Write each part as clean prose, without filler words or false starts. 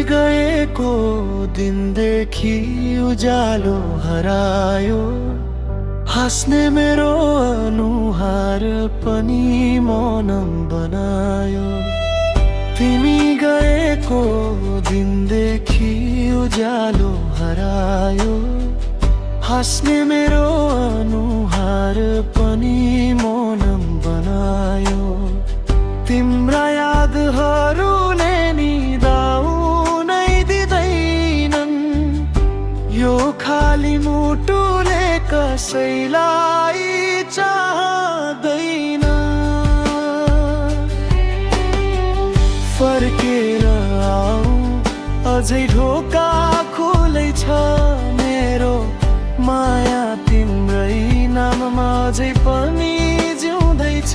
गएको दिनदेखि उज्यालो हरायो, हाँस्ने मेरो अनुहार पनि मौनम बनायो। तिमी गएको दिनदेखि उज्यालो हरायो, हाँस्ने मेरो अनुहार पनि मौनम बनायो। तिम्रा यादहरूले निद आउनै दिँदैनन्, यो खाली मुटुले कसैलाई चाहदैन। फर्केर आऊ, अझै ढोका खुलै छ मेरो, माया तिम्रै नाममा अझै पनि जिउँदैछ।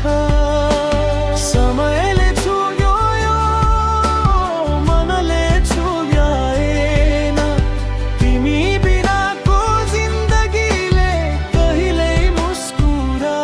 समयले छुयो यो मनले छुयाएन, तिमी बिनाको जिन्दगीले कहिल्यै मुस्कुराएन।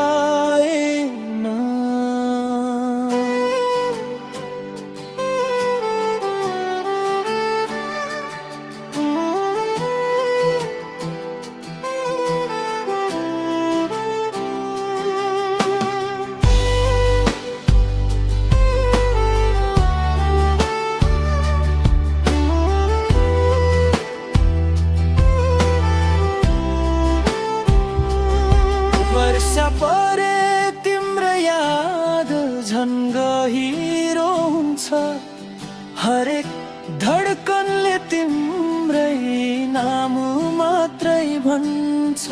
वर्षा परे तिम्रो याद झन् गहिरो हुन्छ, हरेक धड्कनले तिम्रै नाम मात्रै भन्छ।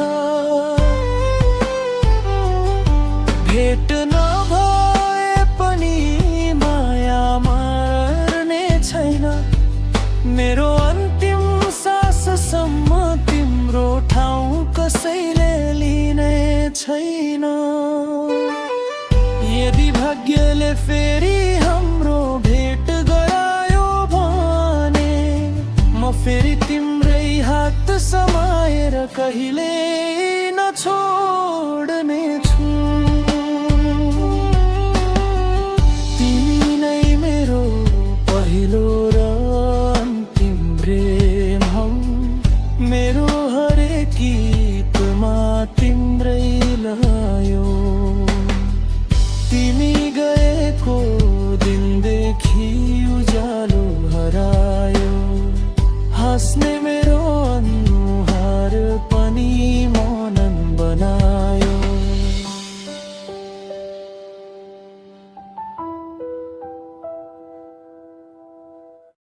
भेट नभए पनि माया मर्ने छैन, मेरो अन्तिम साससम्म तिम्रो ठाउँ कसैले लिने छैन। यदि भाग्यले फेरि हाम्रो भेट गरायो भने, म फेरि तिम्रै हात समाएर कहिल्यै नछोड।